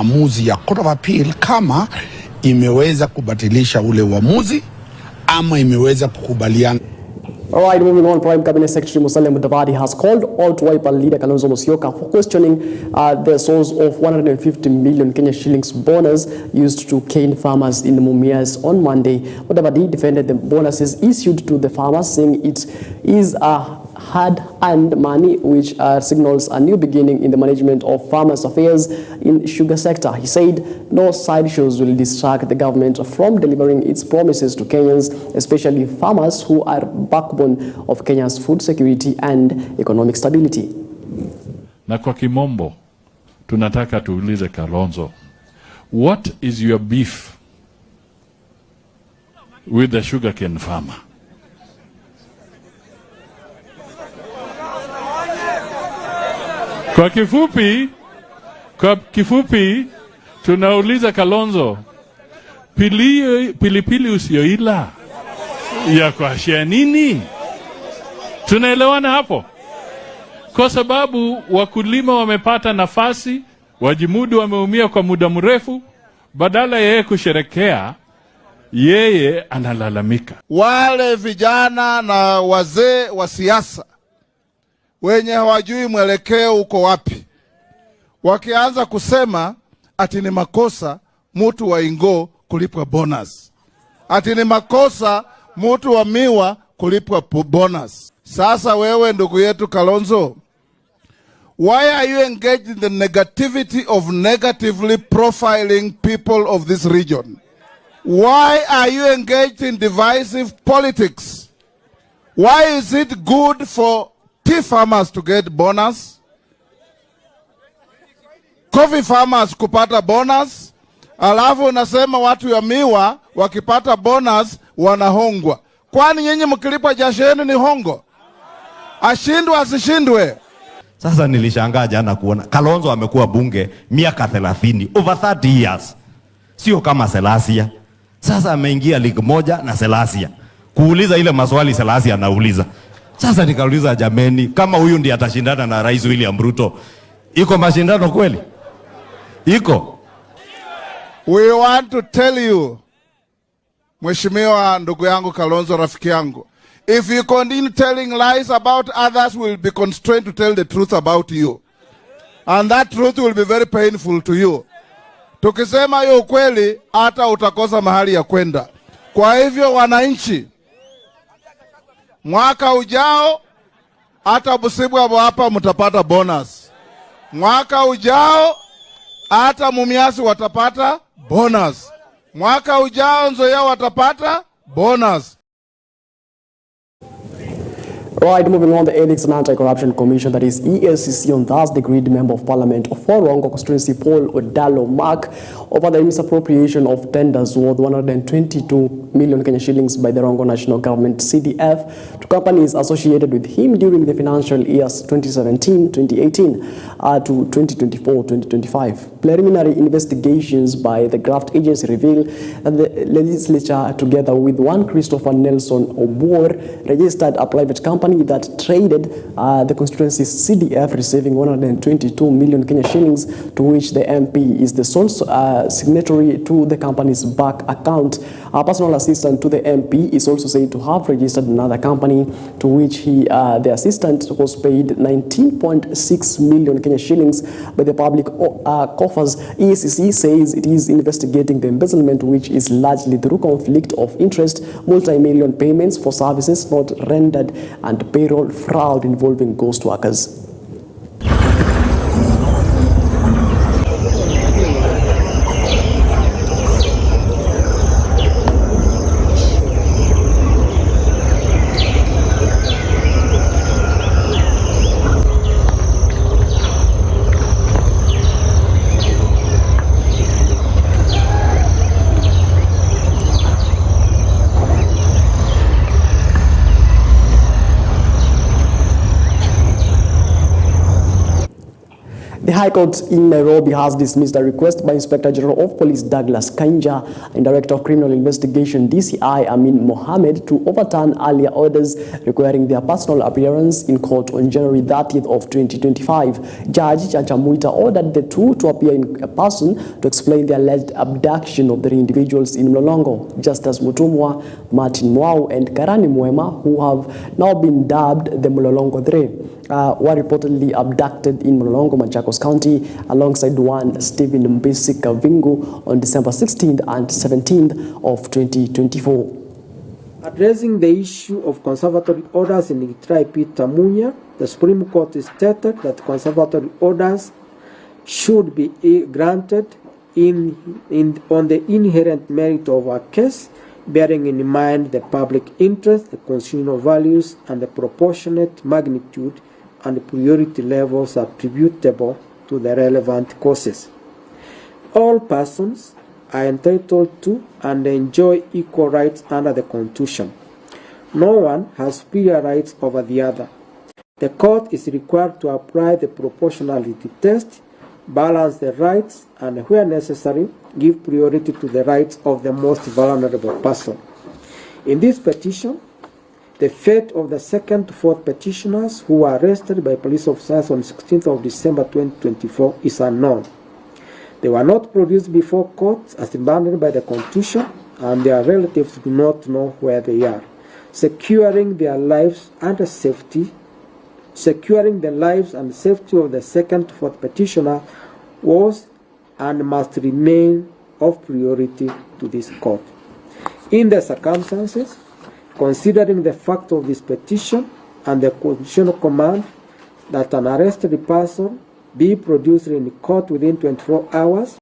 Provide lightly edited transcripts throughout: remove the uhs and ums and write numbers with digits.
maamuzi ya Court of Appeal kama imeweza kubatilisha ule uamuzi ama imeweza kukubaliana. All right, moving on, Prime Cabinet Secretary Musalia Mudavadi has called alt-Wiper leader Kalonzo Musyoka for questioning the source of 150 million Kenya shillings bonus used to cane farmers in Mumias on Monday. Mudavadi defended the bonuses issued to the farmers, saying it is a hard-earned money which signals a new beginning in the management of farmers' affairs in sugar sector. He said no sideshows will distract the government from delivering its promises to Kenyans, especially farmers who are backbone of Kenya's food security and economic stability. Na kwa kimombo, tunataka tuulize Kalonzo, what is your beef with the sugarcane farmer? Kwa kifupi, tunauliza Kalonzo, pilipili usioila ya kuashia nini? Tunaelewana hapo? Kwa sababu wakulima wamepata nafasi, wajimudu wameumia kwa muda mrefu, badala yeye kusherekea, yeye analalamika. Wale vijana na wazee wa siasa wenye hawajui mwelekeo uko wapi, wakianza kusema ati ni makosa mtu wa Ingo kulipwa bonus, ati ni makosa mtu wa Miwa kulipwa bonus. Sasa wewe ndugu yetu Kalonzo, why are you engaged in the negativity of negatively profiling people of this region? Why are you engaged in divisive politics? Why is it good for tea farmers to get bonus, coffee farmers kupata bonus, alafu unasema watu ya Miwa wakipata bonus wanahongwa? Kwani nyinyi mkilipa jasho yenu ni hongo? Ashindwe asishindwe? Sasa nilishangaa jana kuona Kalonzo amekuwa bunge miaka 30, over 30 years. Sio kama Selasia. Sasa ameingia ligi moja na Selasia, kuuliza ile maswali Selasia anauliza. Sasa nikauliza, jameni, kama huyu ndiye atashindana na Rais William Ruto, iko mashindano kweli? Iko? We want to tell you, Mheshimiwa ndugu yangu Kalonzo, rafiki yangu, if you continue telling lies about others, we will be constrained to tell the truth about you. And that truth will be very painful to you. Tukisema hiyo ukweli, hata utakosa mahali ya kwenda. Kwa hivyo wananchi, mwaka ujao hata Busibwa hapa mtapata bonus. Mwaka ujao hata Mumias watapata bonus. Mwaka ujao Nzoia watapata bonus. Right, moving on, the Ethics and Anti-Corruption Commission, that is EACC, on Thursday agreed Member of Parliament of Rongo constituency Paul Odalo Mark over the misappropriation of tenders worth 122 million Kenya shillings by the Rongo National Government CDF to companies associated with him during the financial years 2017-2018 to 2024-2025. Preliminary investigations by the Graft Agency reveal that the legislature, together with one Christopher Nelson Obor, registered a private company that traded the constituency's CDF, receiving 122 million Kenya shillings, to which the MP is the sole signatory to the company's bank account. A personal assistant to the MP is also said to have registered another company, to which the assistant was paid 19.6 million Kenya shillings by the public coffers. EACC says it is investigating the embezzlement, which is largely through conflict of interest, multi-million payments for services not rendered, and payroll fraud involving ghost workers. High Court in Nairobi has dismissed a request by Inspector General of Police Douglas Kanja and Director of Criminal Investigation DCI Amin Mohammed to overturn earlier orders requiring their personal appearance in court on January 30th of 2025. Judge Chachamuita ordered the two to appear in person to explain the alleged abduction of the individuals in Mlolongo. Justice Mutumwa, Martin Mwau, and Karani Mwema, who have now been dubbed the Mlolongo Three, were reportedly abducted in Mlolongo, Machakos County, alongside one Stephen Mbisi Kavingu on December 16th and 17th of 2024. Addressing the issue of conservatory orders in Gitrai Tamunya, the Supreme Court stated that conservatory orders should be granted on the inherent merit of a case, bearing in mind the public interest, the constitutional values, and the proportionate magnitude and priority levels attributable to the relevant causes. All persons are entitled to and enjoy equal rights under the Constitution. No one has superior rights over the other. The court is required to apply the proportionality test, balance the rights, and where necessary, give priority to the rights of the most vulnerable person. In this petition, the fate of the second to fourth petitioners who were arrested by police officers on 16th of December 2024 is unknown. They were not produced before court as demanded by the Constitution, and their relatives do not know where they are. Securing the lives and safety of the second to fourth petitioner was and must remain of priority to this court. In the circumstances, considering the fact of this petition and the constitutional command that an arrested person be produced in court within 24 hours.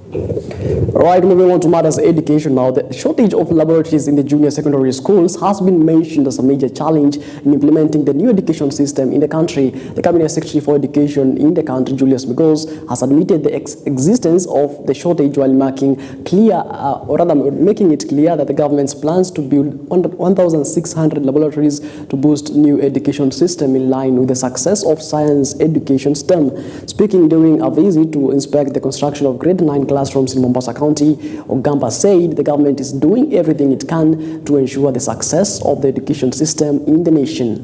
Right, moving on to matters education now. The shortage of laboratories in the junior secondary schools has been mentioned as a major challenge in implementing the new education system in the country. The Cabinet Secretary for Education in the country, Julius Migos, has admitted the existence of the shortage while making it clear that the government's plans to build 1,600 laboratories to boost new education system in line with the success of science education STEM. Speaking during a visit to inspect the construction of grade 9 classrooms in Mombasa County, Ogamba said the government is doing everything it can to ensure the success of the education system in the nation.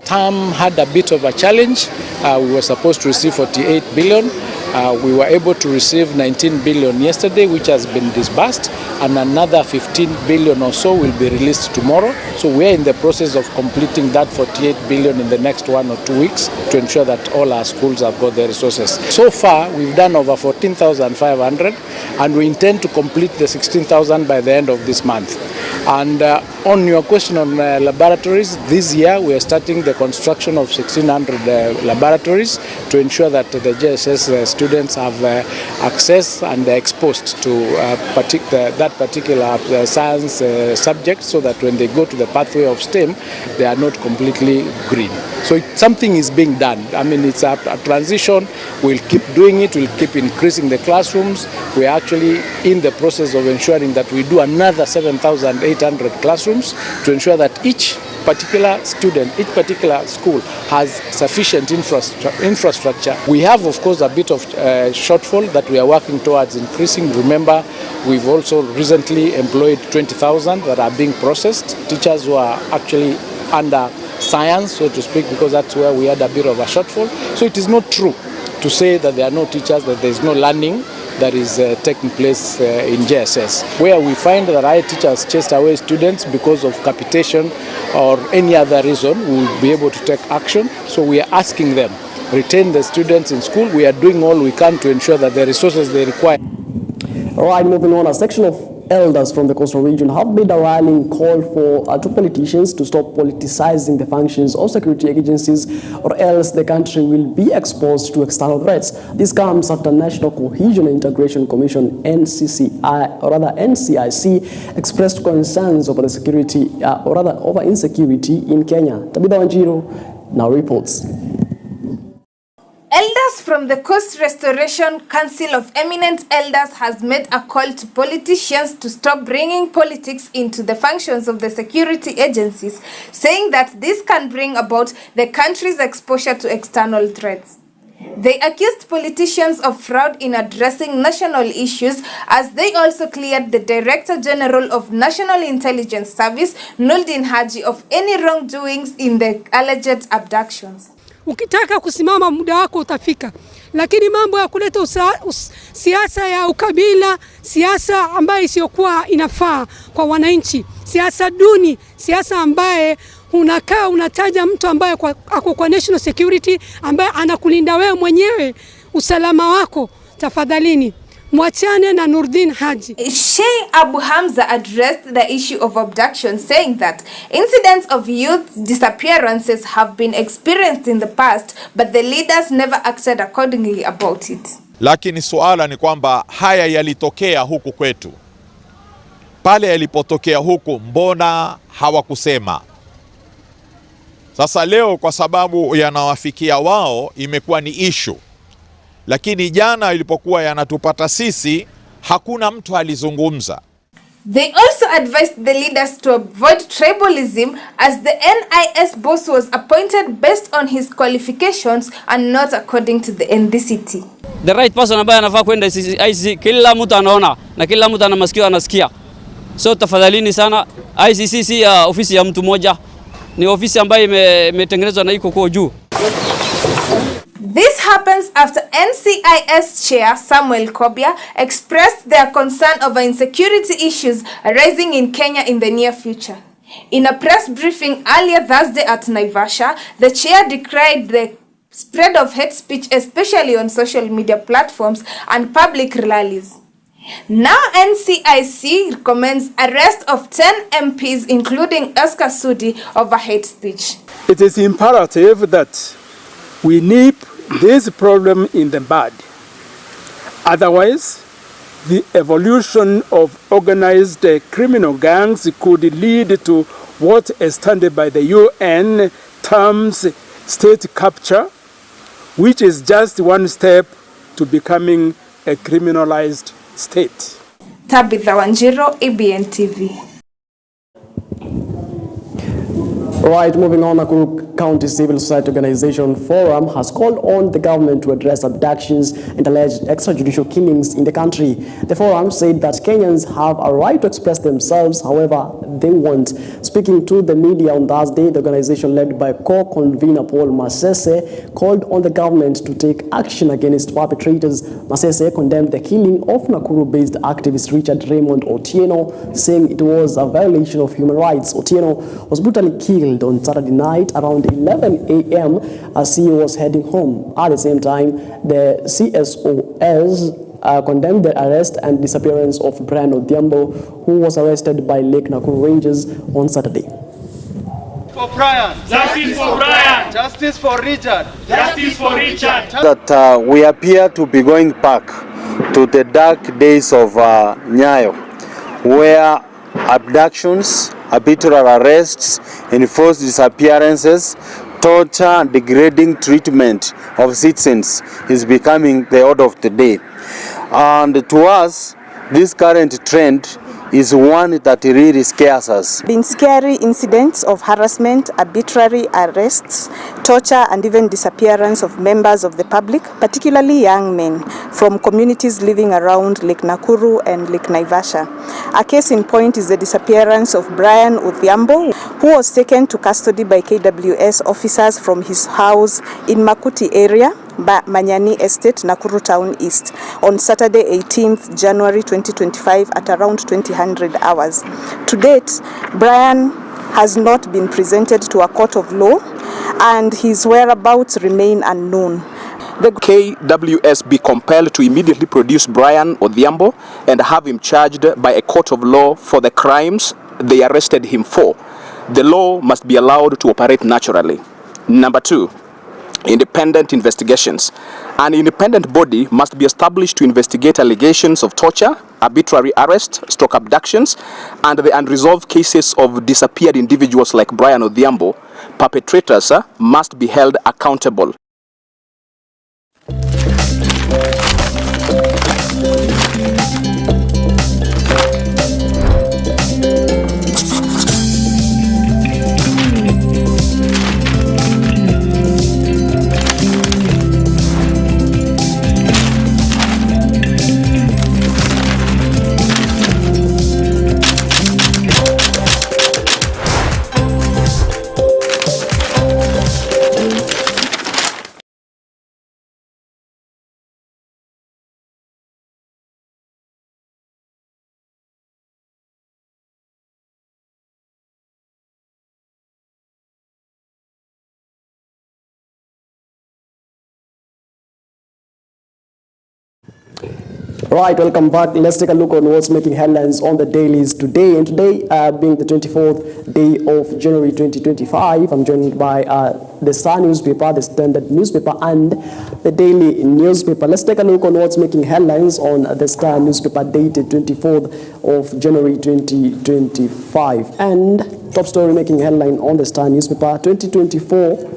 TAM had a bit of a challenge. We were supposed to receive 48 billion. We were able to receive 19 billion yesterday, which has been disbursed, and another 15 billion or so will be released tomorrow. So we are in the process of completing that 48 billion in the next 1 or 2 weeks to ensure that all our schools have got the resources. So far, we've done over 14,500, and we intend to complete the 16,000 by the end of this month. And on your question on laboratories, this year we are starting the construction of 1,600 laboratories to ensure that the JSS students have access and are exposed to that particular science subject, so that when they go to the pathway of STEM, they are not completely green. So something is being done. I mean, it's a transition. We'll keep doing it. We'll keep increasing the classrooms. We're actually in the process of ensuring that we do another 7,800 classrooms to ensure that each particular student, each particular school has sufficient infrastructure. We have, of course, a bit of shortfall that we are working towards increasing. Remember, we've also recently employed 20,000 that are being processed, teachers who are actually under science, so to speak, because that's where we had a bit of a shortfall. So it is not true to say that there are no teachers, that there is no learning that is taking place in JSS. Where we find that our teachers chased away students because of capitation or any other reason, we will be able to take action. So we are asking them, retain the students in school. We are doing all we can to ensure that the resources they require. All right, moving on, a section of elders from the coastal region have made a rallying call for to politicians to stop politicizing the functions of security agencies, or else the country will be exposed to external threats. This comes after National Cohesion and Integration Commission (NCIC) expressed concerns over the security, over insecurity in Kenya. Tabitha Wanjiru now reports. Elders from the Coast Restoration Council of Eminent Elders has made a call to politicians to stop bringing politics into the functions of the security agencies, saying that this can bring about the country's exposure to external threats. They accused politicians of fraud in addressing national issues, as they also cleared the Director General of National Intelligence Service, Nuldin Haji, of any wrongdoings in the alleged abductions. Ukitaka kusimama muda wako utafika, lakini mambo ya kuleta siasa ya ukabila, siasa ambayo isiyokuwa inafaa kwa wananchi, siasa duni, siasa ambaye unakaa unataja mtu ambaye ako kwa national security, ambaye anakulinda wewe mwenyewe usalama wako, tafadhalini mwachane na Nuldin Haji. Sheikh Abu Hamza addressed the issue of abduction, saying that incidents of youth disappearances have been experienced in the past, but the leaders never acted accordingly about it. Lakini suala ni kwamba haya yalitokea huku kwetu. Pale yalipotokea huku, mbona hawakusema? Sasa leo kwa sababu yanawafikia wao imekuwa ni issue. Lakini jana ilipokuwa yanatupata sisi, hakuna mtu alizungumza. They also advised the leaders to avoid tribalism, as the NIS boss was appointed based on his qualifications and not according to the NDCT. The right person ambaye anafaa kwenda ICC, kila mtu anaona na kila mtu ana masikio anasikia. So tafadhalini sana, ICC si ofisi ya mtu mmoja, ni ofisi ambayo imetengenezwa na iko kwa juu. This happens after NCIS Chair Samuel Kobia expressed their concern over insecurity issues arising in Kenya in the near future. In a press briefing earlier Thursday at Naivasha, the chair decried the spread of hate speech, especially on social media platforms and public rallies. Now NCIC recommends arrest of 10 MPs, including Oscar Sudi, over hate speech. It is imperative that we nip this problem in the bud. Otherwise, the evolution of organized criminal gangs could lead to what is standard by the UN terms state capture, which is just one step to becoming a criminalized state. Tabitha Wanjiro, EBN TV. Right, moving on, Nakuru County Civil Society Organization Forum has called on the government to address abductions and alleged extrajudicial killings in the country. The forum said that Kenyans have a right to express themselves however they want. Speaking to the media on Thursday, the organization led by co-convener Paul Masese called on the government to take action against perpetrators. Masese condemned the killing of Nakuru-based activist Richard Raymond Otieno, saying it was a violation of human rights. Otieno was brutally killed on Saturday night around 11 a.m. as he was heading home. At the same time, the CSOS condemned the arrest and disappearance of Brian Odhiambo, who was arrested by Lake Nakuru Rangers on Saturday. For Brian. Justice for Brian. Justice for Richard. Justice for Richard. That we appear to be going back to the dark days of Nyayo, where abductions, arbitrary arrests, enforced disappearances, torture and degrading treatment of citizens is becoming the order of the day. And to us, this current trend is one that really scares us. Been scary incidents of harassment, arbitrary arrests, torture and even disappearance of members of the public, particularly young men from communities living around Lake Nakuru and Lake Naivasha. A case in point is the disappearance of Brian Odhiambo, who was taken to custody by KWS officers from his house in Makuti area, Manyani Estate, Nakuru Town East, on Saturday 18th January 2025 at around 2000 hours. To date, Brian has not been presented to a court of law and his whereabouts remain unknown. The KWS be compelled to immediately produce Brian Odhiambo and have him charged by a court of law for the crimes they arrested him for. The law must be allowed to operate naturally. Number 2, independent investigations. An independent body must be established to investigate allegations of torture, arbitrary arrest, abductions, and the unresolved cases of disappeared individuals like Brian Odhiambo. Perpetrators must be held accountable. Right, welcome back. Let's take a look on what's making headlines on the dailies today. And today, being the 24th day of January 2025, I'm joined by the Star newspaper, the Standard newspaper, and the Daily newspaper. Let's take a look on what's making headlines on the Star newspaper dated 24th of January 2025. And top story making headline on the Star newspaper, 2024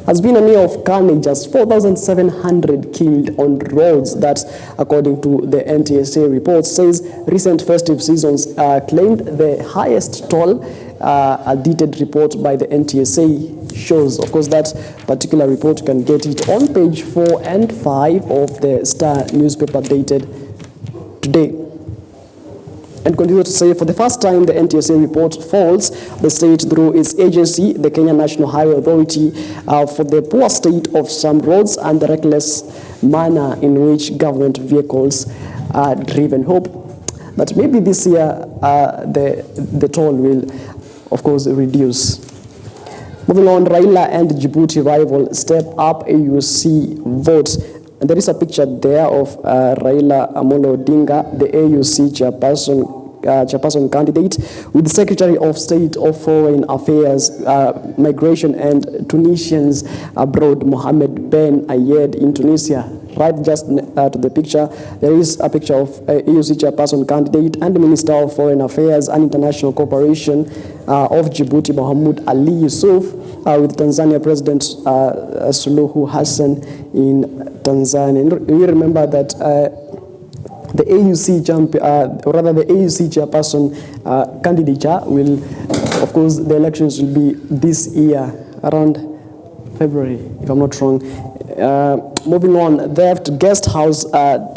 has been a year of carnage, just 4,700 killed on roads. That, according to the NTSA report, says recent festive seasons claimed the highest toll. A detailed report by the NTSA shows. Of course, that particular report, you can get it on page 4 and 5 of the Star newspaper dated today. And continue to say, for the first time, the NTSA report faults the state through its agency, the Kenya National Highway Authority, for the poor state of some roads and the reckless manner in which government vehicles are driven. Hope that maybe this year the toll will, of course, reduce. Moving on, Raila and Djibouti rival step up AUC vote. And there is a picture there of Raila Amolo Odinga, the AUC chairperson candidate, with the Secretary of State of Foreign Affairs, Migration and Tunisians Abroad, Mohamed Ben Ayed, in Tunisia. Right just to the picture, there is a picture of AUC chairperson candidate and the Minister of Foreign Affairs and International Cooperation of Djibouti, Mohamed Ali Yusuf, with Tanzania President Suluhu Hassan in Tanzania. We remember that the AUC the AUC chairperson candidature will, of course, the elections will be this year around February, if I'm not wrong. Moving on, theft, guest house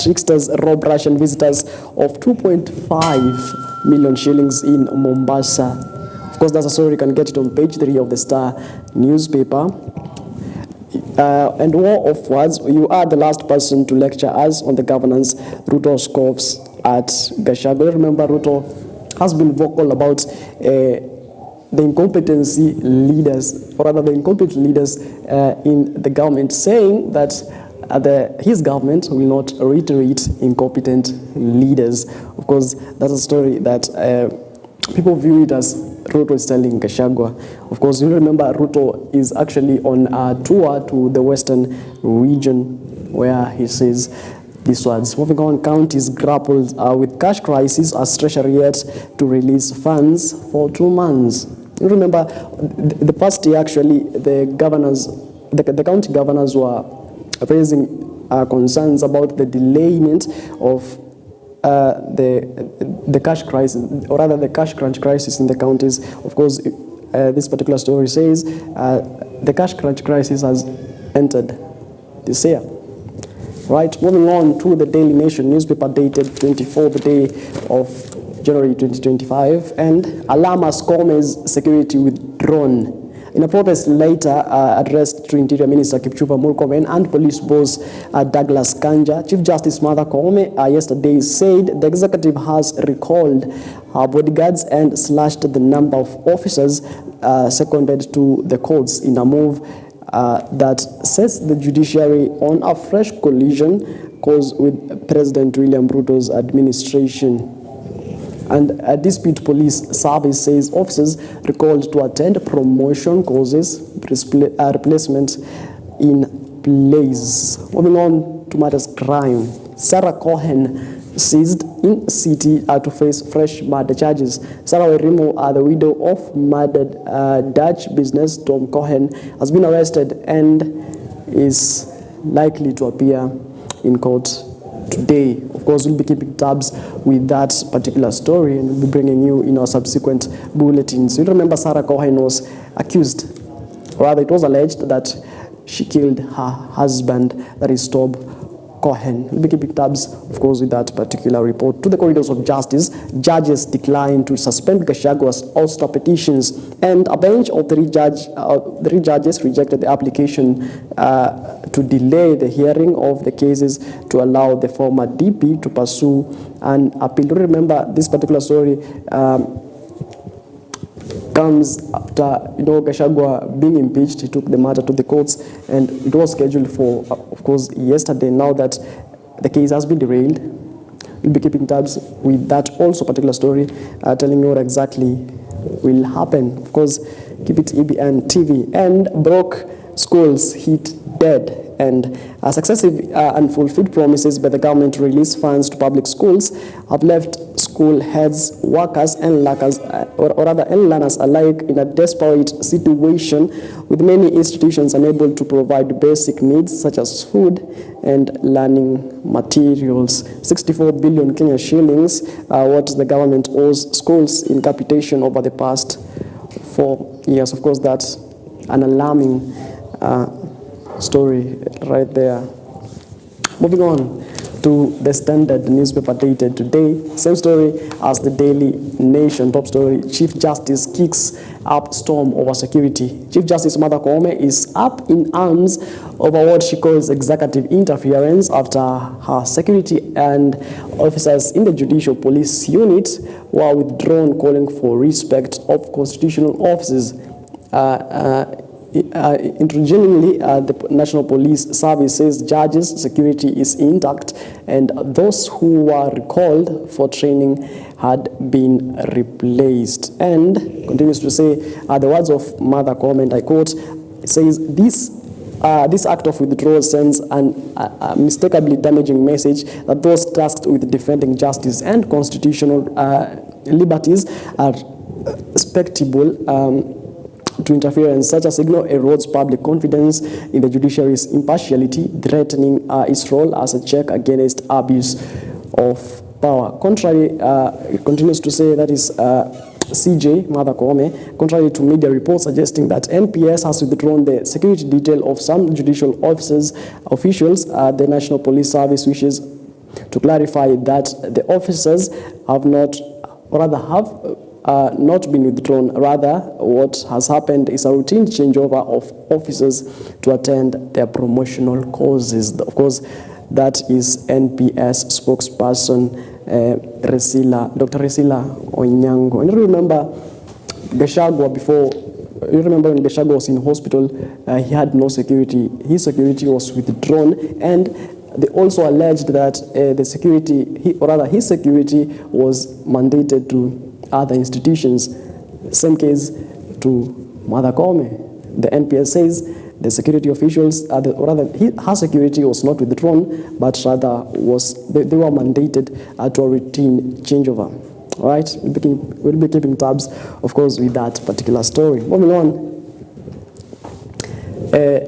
tricksters rob Russian visitors of 2.5 million shillings in Mombasa. Of course, that's a story. You can get it on page 3 of the Star newspaper. And war of words, you are the last person to lecture us on the governance. Ruto scoffs at Gachagua. Remember, Ruto has been vocal about the incompetency leaders, or rather the incompetent leaders in the government, saying that his government will not reiterate incompetent leaders. Of course, that's a story that people view it as Ruto is telling Gachagua. Of course, you remember Ruto is actually on a tour to the western region where he says these words. Moving on, counties grappled with cash crisis as Treasury yet to release funds for 2 months. You remember the past year, actually, the county governors were raising concerns about the delayment of the cash crisis, or rather the cash crunch crisis in the counties. Of course, this particular story says the cash crunch crisis has entered this year. Right, moving on to the Daily Nation newspaper dated 24th day of January 2025, and Alama's Come's security withdrawn. In a protest later addressed to Interior Minister Kipchumba Murkomen and police boss Douglas Kanja, Chief Justice Martha Koome yesterday said the executive has recalled her bodyguards and slashed the number of officers seconded to the courts in a move that sets the judiciary on a fresh collision course with President William Ruto's administration. And a dispute police service says officers recalled to attend promotion courses, replacement in place. Moving on to matters crime. Sarah Cohen seized in city to face fresh murder charges. Sarah Werimo, the widow of murdered Dutch business Tom Cohen, has been arrested and is likely to appear in court today. Of course, we'll be keeping tabs with that particular story and we'll be bringing you in our subsequent bulletins. You remember Sarah Cohen was accused, or rather it was alleged that she killed her husband, that is Tob Cohen. We'll be keeping tabs, of course, with that particular report. To the corridors of justice, judges declined to suspend Gachagua's ouster petitions, and a bench of three judges rejected the application to delay the hearing of the cases to allow the former DP to pursue an appeal. Remember, this particular story comes after, Gachagua being impeached. He took the matter to the courts, and it was scheduled for, of course, yesterday. Now that the case has been derailed, we'll be keeping tabs with that also particular story, telling you what exactly will happen. Of course, keep it EBN TV. And broke schools hit dead. And successive unfulfilled promises by the government to release funds to public schools have left school heads, workers, and learners alike in a desperate situation, with many institutions unable to provide basic needs such as food and learning materials. 64 billion Kenya shillings, what the government owes schools in capitation over the past 4 years. Of course, that's an alarming story right there. Moving on to the Standard newspaper dated today. Same story as the Daily Nation. Top story: Chief Justice kicks up storm over security. Chief Justice Martha Koome is up in arms over what she calls executive interference after her security and officers in the Judicial Police Unit were withdrawn, calling for respect of constitutional offices. Intergenerationally, the National Police Service says judges' security is intact, and those who were recalled for training had been replaced. And continues to say, the words of Martha Koome, and I quote, it says, this act of withdrawal sends an unmistakably damaging message that those tasked with defending justice and constitutional liberties are susceptible to interference. Such a signal erodes public confidence in the judiciary's impartiality, threatening its role as a check against abuse of power. Contrary, it continues to say, that is CJ Martha Koome, contrary to media reports suggesting that NPS has withdrawn the security detail of some judicial officers, the National Police Service wishes to clarify that the officers have not, or rather have not been withdrawn. Rather, what has happened is a routine changeover of officers to attend their promotional courses. Of course, that is NPS spokesperson Dr. Resila Onyango. And you remember Gachagua before. You remember when Gachagua was in hospital, he had no security. His security was withdrawn, and they also alleged that his security was mandated to other institutions. Same case to Martha Koome. The NPS says the security officials, her security was not withdrawn, but rather they were mandated to a routine changeover. All right, we'll be keeping tabs, of course, with that particular story. Moving on,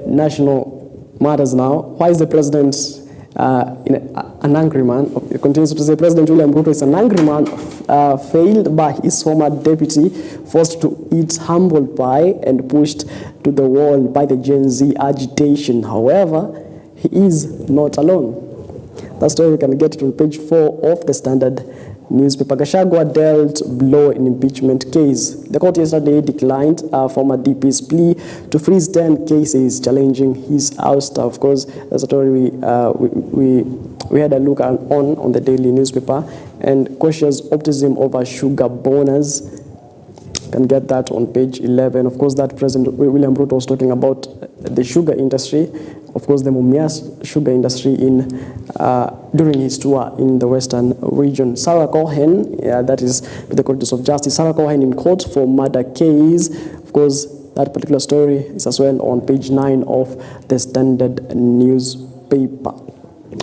national matters now. Why is the president an angry man? It continues to say President William Ruto is an angry man, failed by his former deputy, forced to eat humble pie and pushed to the wall by the Gen Z agitation. However, he is not alone. That story we can get to page 4 of the Standard newspaper. Gachagua dealt blow in impeachment case. The court yesterday declined former DP's plea to freeze 10 cases challenging his ouster. Of course, that's a story we had a look on the daily newspaper. And cautious optimism over sugar bonus. Can get that on page 11. Of course, that President William Ruto was talking about the sugar industry. Of course, the Mumias sugar industry during his tour in the Western region. Sarah Cohen, that is the Court of Justice. Sarah Cohen in court for murder case. Of course, that particular story is as well on page 9 of the Standard newspaper.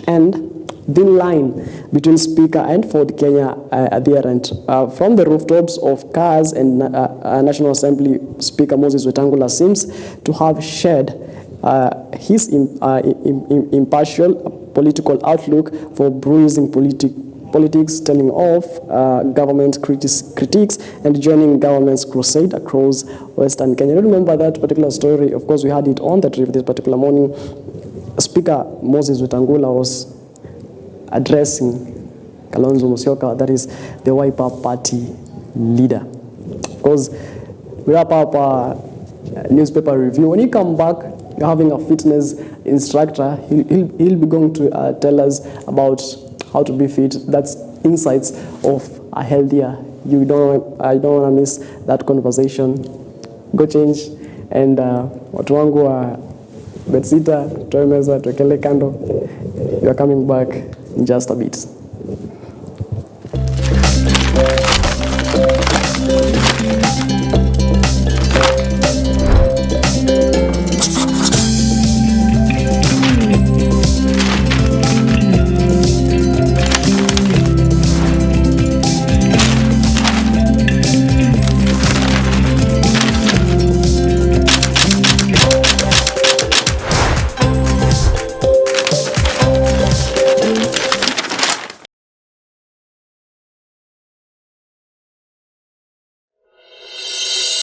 And the line between Speaker and Ford Kenya adherent from the rooftops of cars and National Assembly Speaker Moses Wetangula seems to have shared his impartial political outlook for bruising politics, telling off government critiques and joining government's crusade across Western Kenya. Remember that particular story? Of course, we had it on the trip this particular morning. Speaker Moses Wetangula was addressing Kalonzo Musyoka, that is the Wiper Party leader. Of course, we wrap up our newspaper review. When you come back, you're having a fitness instructor. He'll be going to tell us about how to be fit. That's insights of a healthier you. I don't want to miss that conversation. Go change. And watu wangu wa bedsita, toe meza, tuekele kando. You're coming back in just a bit.